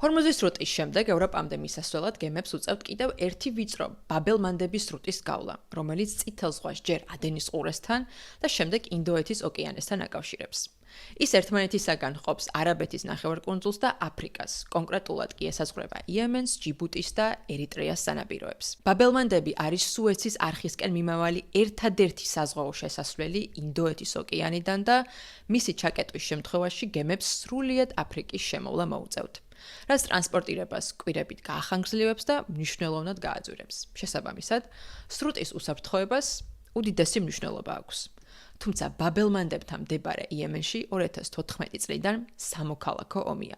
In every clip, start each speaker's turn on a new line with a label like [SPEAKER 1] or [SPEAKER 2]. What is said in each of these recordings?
[SPEAKER 1] ჰორმუზის სრუტის შემდეგ ევროპამდე მისასვლელად გემებს უწევთ კიდევ ერთი ვიწრო ბაბელ-მანდების სრუტის გავლა, რომელიც წითელ ზღვას ჯერ ადენის ყურესთან და შემდეგ ინდოეთის ოკეანესთან აკავშირებს. ის ერთმანეთისაგან ჰყოფს არაბეთის ნახევარკუნძულს და აფრიკას, კონკრეტულად კი ესაზღვრება იემენს, ჯიბუტის და ერიტრეას სანაპიროებს. ბაბელ-მანდები არის სუეცის არხისკენ მიმავალი ერთადერთი საზღვაო შესასვლელი ინდოეთის ოკეანიდან და მისი ჩაკეტვის შემთხვევაში გემებს სრულიად აფრიკის შემოვლა მოუწევთ. რაც ტრანსპორტირებას კვირებით გაახანგრძლივებს და მნიშვნელოვნად გააძვირებს. შესაბამისად, სრუტის უსაფრთხოებას უდიდესი მნიშვნელობა აქვს. თუმცა ბაბელ-მანდებთან მდებარე იემენში 2014 წლიდან სამოქალაქო ომია.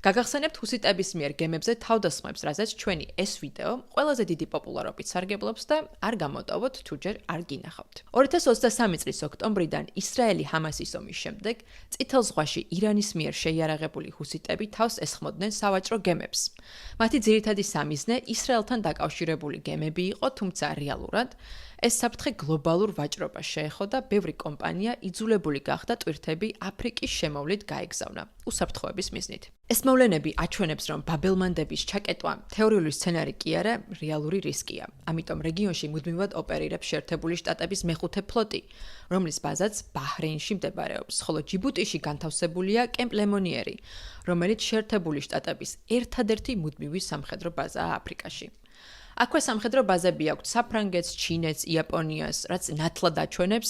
[SPEAKER 1] გაგახსენებთ ჰუსიტების მიერ გემებზე თავდასხმებს, რაზეც ჩვენი ეს ვიდეო ყველაზე დიდი პოპულარობით სარგებლობს და არ გამოტოვოთ თუ ჯერ არ გინახავთ. 2023 წლის ოქტომბრიდან ისრაელი-ჰამასის ომის შემდეგ წითელ ზღვაში ირანის მიერ შეიარაღებული ჰუსიტები თავს ესხმოდნენ სავაჭრო გემებს. მათი ძირითადი სამიზნე ისრაელთან დაკავშირებული გემები იყო, თუმცა რეალურად ეს საფრთხე გლობალურ ვაჭრობას შეეხო და ბევრი კომპანია იძულებული გახდა ტვირთები აფრიკის შემოვლით გაეგზავნა, უსაფრთხოების მიზნით. ეს მოვლენები აჩვენებს, რომ ბაბელ-მანდების ჩაკეტვა თეორიული სცენარი კი არა, რეალური რისკია. ამიტომ რეგიონში მუდმივად ოპერირებს შეერთებული შტატების მეხუთე ფლოტი, რომლის ბაზაც ბაჰრეინში მდებარეობს, ხოლო ჯიბუტიში განთავსებულია კემპ ლემონიერი, რომელიც შეერთებული შტატების ერთადერთი მუდმივი სამხედრო ბაზაა აფრიკაში. აქვე სამხედრო ბაზები აქვთ საფრანგეთს, ჩინეთს, იაპონიას, რაც ნათლად აჩვენებს,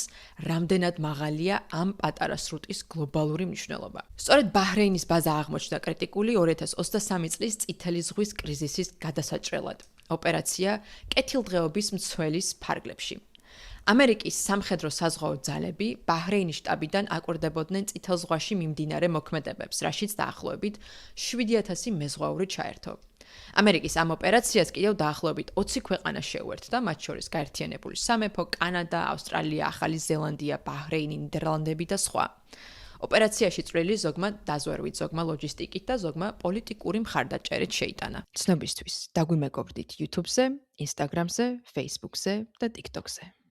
[SPEAKER 1] რამდენად მაღალია ამ პატარა სრუტის გლობალური მნიშვნელობა. სწორედ ბაჰრეინის ბაზა აღმოჩნდა კრიტიკული 2023 წლის წითელი ზღვის კრიზისის გადასაჭრელად. ოპერაცია კეთილდღეობის მცველის ფარგლებში. ამერიკის სამხედრო საზღვაო ძალები ბაჰრეინის შტაბიდან აკვირდებოდნენ წითელ ზღვაში მიმდინარე მოქმედებებს, რაშიც დაახლოებით 7000 მეზღვაური ჩაერთო. ამერიკის ამ ოპერაციას კიდევ დაახლოებით 20 ქვეყანა შეუერთდა, მათ შორის გაერთიანებული სამეფო, კანადა, ავსტრალია, ახალი ზელანდია, ბაჰრეინი, ნიდერლანდები და სხვა. ოპერაციაში წვლილი ზოგმა დაზვერვით, ზოგმა ლოჯისტიკით და ზოგმა პოლიტიკური მხარდაჭერით შეიტანა. ცნობისთვის დაგვიმეგობრდით YouTube-ზე, Instagram-ზე, Facebook-ზე და TikTok-ზე.